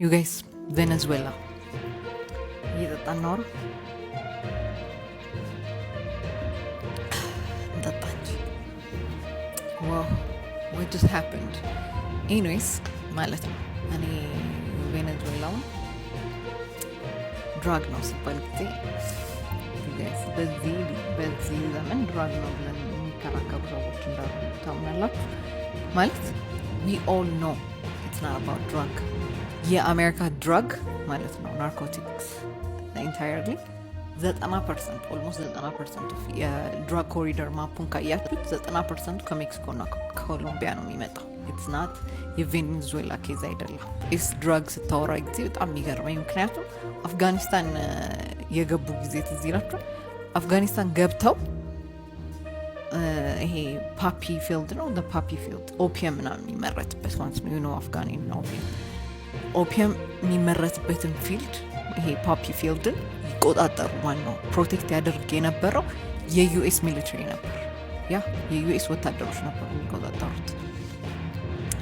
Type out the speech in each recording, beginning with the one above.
ዩ ጋይስ ቬኔዙዌላ እየጠጣን ነው እንጠጣ እንጂ ዋው what just happened anyways ማለት ነው እኔ ቬኔዙዌላውን ድራግ ነው ሲባል ጊዜ ጋይስ በዚህ ዘመን ድራግ ነው ብለን የሚከራከሩ ሰዎች እንዳሉ ታምናላችሁ ማለት we all know it's not about drug የአሜሪካ ድራግ ማለት ነው ናርኮቲክስ ኢንታየርሊ 90% ኦልሞስት 90% ኦፍ የድራግ ኮሪደር ማፑን ካያችሁት 90% ከሜክሲኮ እና ከኮሎምቢያ ነው የሚመጣው ኢትስ ናት የቬኔዙዌላ ኬዝ አይደለም ኢስ ድራግ ስታወራ ጊዜ በጣም የሚገርመኝ ምክንያቱም አፍጋኒስታን የገቡ ጊዜ ትዝ ይላችኋል አፍጋኒስታን ገብተው ይሄ ፓፒ ፊልድ ነው ፓፒ ፊልድ ኦፒየም ምናምን የሚመረትበት ማለት ነው ዩኖ አፍጋኒን ነው ኦፒየም የሚመረትበትን ፊልድ ይሄ ፓፒ ፊልድን ይቆጣጠሩ ነው ፕሮቴክት ያደርግ የነበረው የዩኤስ ሚሊተሪ ነበር ያ የዩኤስ ወታደሮች ነበሩ የሚቆጣጠሩት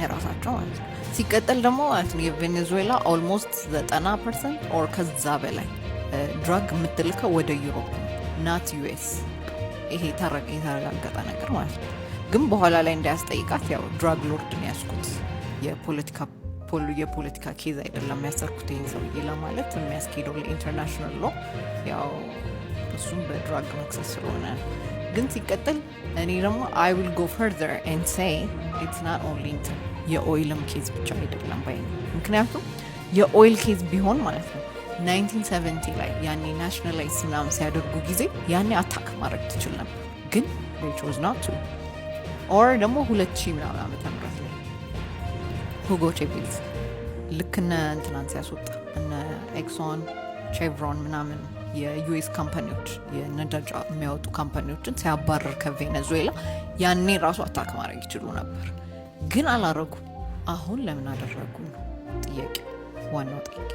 የራሳቸው ማለት ነው ሲቀጥል ደግሞ ማለት ነው የቬኔዙዌላ ኦልሞስት 90% ኦር ከዛ በላይ ድራግ የምትልከው ወደ ዩሮፕ ናት ዩኤስ ይሄ የተረጋገጠ ነገር ማለት ነው ግን በኋላ ላይ እንዳያስጠይቃት ያው ድራግ ሎርድን ያስኩት የፖለቲካ ኬዝ አይደለም ያሰርኩት ይህን ሰውዬ ለማለት የሚያስኬደው ለኢንተርናሽናል ሎ ያው እሱም በድራግ መክሰስ ስለሆነ ግን ሲቀጥል እኔ ደግሞ I will go further and say it's not only የኦይልም ኬዝ ብቻ አይደለም ባይ ምክንያቱም የኦይል ኬዝ ቢሆን ማለት ነው 1970 ላይ ያኔ ናሽናላይዝ ምናምን ሲያደርጉ ጊዜ ያኔ አታክ ማድረግ ትችል ነበር ግን they chose not to or ደግሞ 2000 ምናምን ዓመተ ምህረት ላይ ሁጎ ቼቬዝ ልክ እነ እንትናን ሲያስወጣ እነ ኤክሶን ቼቭሮን ምናምን የዩኤስ ካምፓኒዎች የነዳጅ የሚያወጡ ካምፓኒዎችን ሲያባረር ከቬኔዙዌላ ያኔ ራሱ አታክ ማድረግ ይችሉ ነበር ግን አላረጉ አሁን ለምን አደረጉ ነው ጥያቄ ዋናው ጥያቄ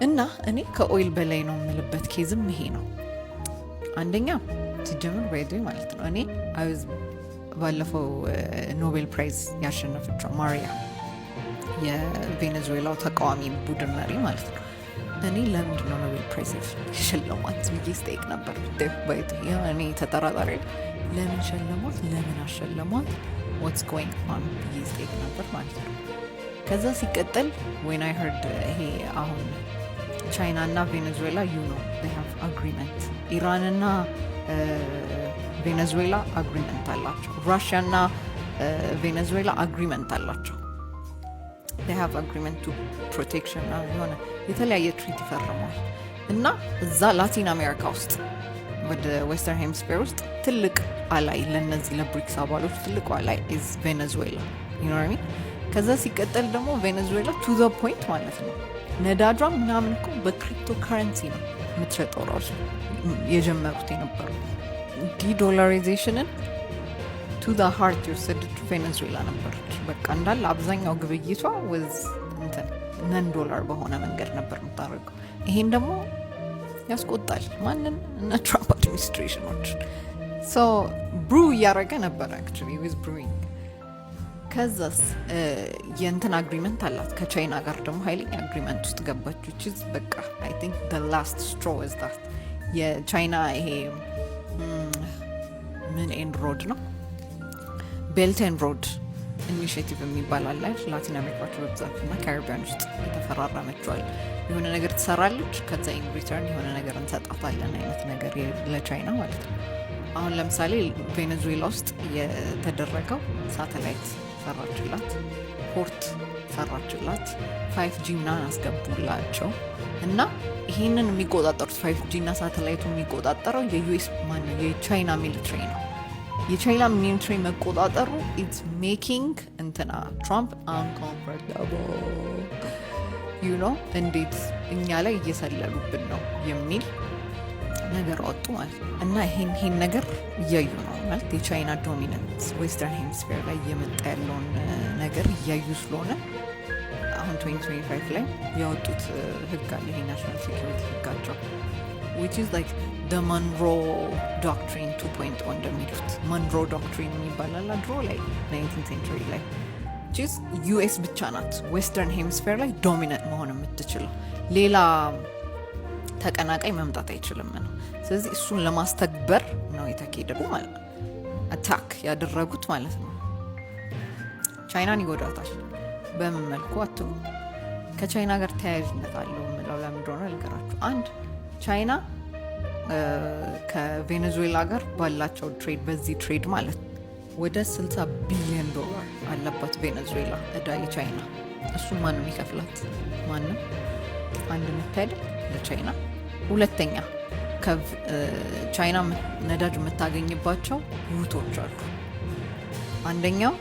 እና እኔ ከኦይል በላይ ነው የምልበት ኬዝም ይሄ ነው አንደኛ ሲጀምር ሬዲ ማለት ነው እኔ ባለፈው ኖቤል ፕራይዝ ያሸነፈችው ማሪያ የቬኔዙዌላው ተቃዋሚ ቡድን መሪ ማለት ነው እኔ ለምንድን ነው ኖቤል ፕራይዝ የሸለሟት ብዬ ስጠይቅ ነበር እኔ ተጠራጣሪ ለምን ሸለሟት ለምን አሸለሟት what's going on ብዬ ስጠይቅ ነበር ማለት ነው ከዛ ሲቀጥል when I heard ይሄ አሁን ቻይና እና ቬኔዙዌላ they have agreement ኢራን እና ቬኔዙዌላ አግሪመንት አላቸው ራሽያ እና ቬኔዙዌላ አግሪመንት አላቸው they have agreement to protection የሆነ የተለያየ ትሪቲ ፈርመዋል እና እዛ ላቲን አሜሪካ ውስጥ ወደ ዌስተርን ሄምስፌር ውስጥ ትልቅ አላይ ለነዚህ ለብሪክስ አባሎች ትልቅ አላይ is Venezuela you know what I mean ከዛ ሲቀጥል ደግሞ ቬኔዙዌላ to the point ማለት ነው ነዳጇ ምናምን እኮ በክሪፕቶ ከረንሲ ነው የምትሸጠው ራሱ የጀመሩት የነበረው ዲዶላራይዜሽንን to the heart የወሰደችው ቬኔዙዌላ ነበረች በቃ እንዳለ አብዛኛው ግብይቷ ወዝ ነን ዶላር በሆነ መንገድ ነበር የምታደርገው ይሄን ደግሞ ያስቆጣል ማንን እና ትራምፕ አድሚኒስትሬሽኖች so ብሩ እያደረገ ነበር actually with brewing ከዛስ የእንትን አግሪመንት አላት ከቻይና ጋር ደግሞ ኃይለኛ አግሪመንት ውስጥ ገባች which is በቃ I think the last straw is that የቻይና ይሄ ምን ኤንድ ሮድ ነው ቤልት ኤንድ ሮድ ኢኒሺዬቲቭ የሚባል አለ ላቲን አሜሪካዎች በብዛት እና ካሪቢያን ውስጥ የተፈራረመችዋል የሆነ ነገር ትሰራለች ከዛ ኢን ሪተርን የሆነ ነገር እንሰጣታለን አይነት ነገር ለቻይና ማለት ነው አሁን ለምሳሌ ቬኔዙዌላ ውስጥ የተደረገው ሳተላይት ሰራችላት ፖርት ሰራችላት 5G ምናምን አስገቡላቸው እና ይሄንን የሚቆጣጠሩት 5G እና ሳተላይቱ የሚቆጣጠረው የዩኤስ ማነው የቻይና ሚሊተሪ ነው የቻይና ሚሊተሪ መቆጣጠሩ it's making እንትና ትራምፕ uncomfortable you know እንዴት እኛ ላይ እየሰለሉብን ነው የሚል ነገር ወጡ ማለት እና ይሄን ነገር እያዩ ነው ማለት የቻይና ዶሚናንስ ዌስተርን ሄምስፌር ላይ እየመጣ ያለውን ነገር እያዩ ስለሆነ አሁን 2025 ላይ ያወጡት ህግ አለ ይሄ ናሽናል ሴኩሪቲ ህጋቸው which is like the Monroe Doctrine 2.0 እንደሚሉት Monroe Doctrine የሚባላል ድሮ ላይ 19th century ላይ ቺስ ዩኤስ ብቻ ናት ዌስተርን ሄሚስፌር ላይ ዶሚነንት መሆን የምትችለው፣ ሌላ ተቀናቃይ መምጣት አይችልም ነው። ስለዚህ እሱን ለማስተግበር ነው የተካሄደው ማለት ነው፣ አታክ ያደረጉት ማለት ነው። ቻይናን ይጎዳታል በምን መልኩ አትሉ? ከቻይና ጋር ተያያዥነት አለው የምለው ለምን እንደሆነ ልንገራችሁ። አንድ ቻይና ከቬኔዙዌላ ጋር ባላቸው ትሬድ፣ በዚህ ትሬድ ማለት ወደ 60 ቢሊዮን ዶላር አለባት ቬኔዙዌላ እዳ የቻይና። እሱም ማንም ይከፍላት? ማንም። አንድ ምታይደ ለቻይና። ሁለተኛ ቻይና ነዳጅ የምታገኝባቸው ሩቶች አሉ። አንደኛው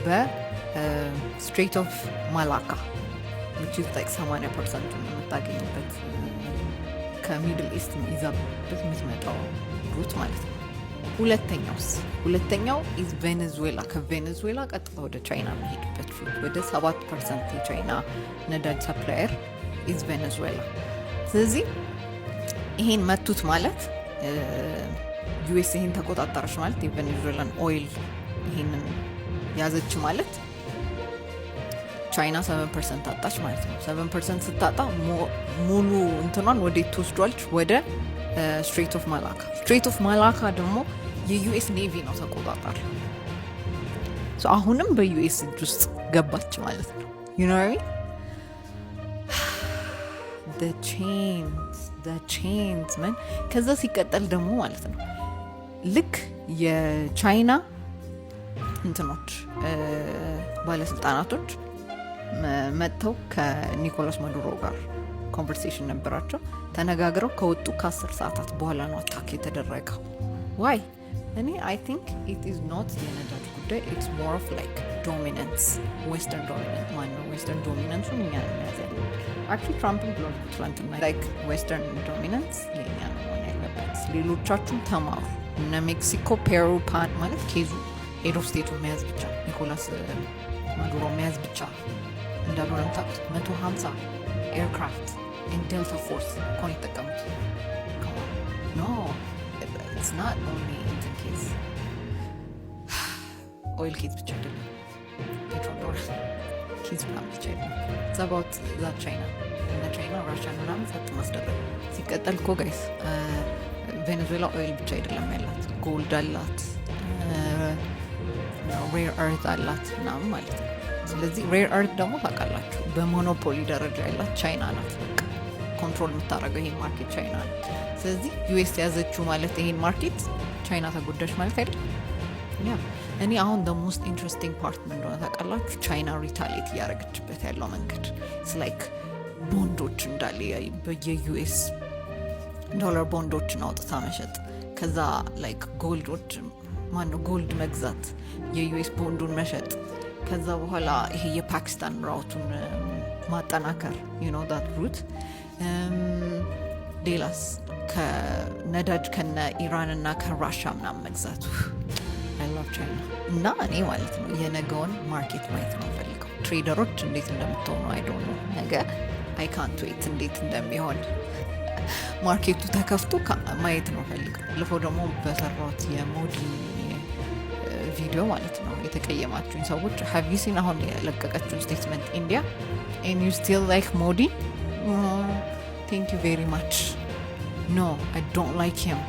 በስትሬት ኦፍ ማላካ which is like 80% የምታገኝበት ከሚድል ኢስት ይዛበት የምትመጣው ሩት ማለት ነው። ሁለተኛው ኢዝ ቬኔዙዌላ፣ ከቬኔዙዌላ ቀጥታ ወደ ቻይና የሚሄድበት ሩት። ወደ 7% የቻይና ነዳጅ ሰፕላየር ኢዝ ቬኔዙዌላ። ስለዚህ ይሄን መቱት ማለት ዩኤስ ይሄን ተቆጣጠረች ማለት የቬኔዙዌላን ኦይል ይሄንን ያዘች ማለት ቻይና 7% አጣች ማለት ነው። 7% ስታጣ ሙሉ እንትኗን ወዴት ትወስዷለች? ወደ ስትሬት ኦፍ ማላካ። ስትሬት ኦፍ ማላካ ደግሞ የዩኤስ ኔቪ ነው ተቆጣጣሪ። አሁንም በዩኤስ እጅ ውስጥ ገባች ማለት ነው። ዩኖሪ ቼንስ መን። ከዛ ሲቀጠል ደግሞ ማለት ነው ልክ የቻይና እንትኖች ባለስልጣናቶች መጥተው ከኒኮላስ ማዱሮ ጋር ኮንቨርሴሽን ነበራቸው። ተነጋግረው ከወጡ ከ10 ሰዓታት በኋላ ነው አታክ የተደረገው። ዋይ? እኔ አይ ቲንክ ኢት ኢዝ ኖት የነዳጅ ጉዳይ፣ ኢትስ ሞር ኦፍ ላይክ ዶሚናንስ፣ ዌስተርን ዶሚናንስ። ማነው ዌስተርን ዶሚናንሱን? እኛ ነው የሚያዘን። አክቹዋሊ ትራምፕን ብሎ ትላንትና ላይክ ዌስተርን ዶሚናንስ የእኛ ነው መሆን ያለበት፣ ሌሎቻችሁም ተማሩ። እነ ሜክሲኮ፣ ፔሩ፣ ፓን ማለት ኬዙ ሄድ ኦፍ ስቴቱ መያዝ ብቻ፣ ኒኮላስ ማዱሮ መያዝ ብቻ እንዳልሆነ ምታቁት 150 ኤርክራፍት ዴልታ ፎርስ ኮን ይጠቀሙት። ኖ ኢትስ ናት ኦንሊ ኢንተን ኬዝ ኦይል ኬዝ ብቻ አይደለም፣ ፔትሮል ዶላር ኬዝ ምናምን ብቻ አይደለም። ዘባት ዛ ቻይና እና ቻይና ራሽያን ምናምን ሰጥ ማስደረግ ሲቀጠል እኮ ጋይስ ቬኔዙዌላ ኦይል ብቻ አይደለም ያላት፣ ጎልድ አላት፣ ሬር እርት አላት ምናምን ማለት ነው። ስለዚህ ሬር እርት ደግሞ ታውቃላችሁ በሞኖፖሊ ደረጃ ያላት ቻይና ናት። በቃ ኮንትሮል የምታደርገው ይሄን ማርኬት ቻይና ናት። ስለዚህ ዩኤስ ያዘችው ማለት ይሄን ማርኬት ቻይና ተጎዳች ማለት አይደለም። ያ እኔ አሁን the most interesting part ምን እንደሆነ ታውቃላችሁ? ቻይና ሪታሊየት እያደረገችበት ያለው መንገድ ላይክ ቦንዶች እንዳለ በየዩኤስ ዶላር ቦንዶችን አውጥታ መሸጥ፣ ከዛ ላይክ ጎልዶች ማነው ጎልድ መግዛት፣ የዩኤስ ቦንዱን መሸጥ፣ ከዛ በኋላ ይሄ የፓኪስታን ራውቱን ማጠናከር ዳት ሩት። ሌላስ ከነዳጅ ከነ ኢራን እና ከራሻ ምናምን መግዛቱ። አይ ላቭ ቻይና እና እኔ ማለት ነው የነገውን ማርኬት ማየት ነው ፈልገው። ትሬደሮች እንዴት እንደምትሆኑ አይ ዶንት ኖ። ነገ አይ ካንት ዌት እንዴት እንደሚሆን ማርኬቱ ተከፍቶ ማየት ነው ፈልገው። ልፎ ደግሞ በሰራሁት የሞዲ ቪዲዮ ማለት ነው የተቀየማችሁኝ ሰዎች have you seen አሁን የለቀቀችውን ስቴትመንት ኢንዲያ and you still like Modi? Thank you very much. No, I don't like him.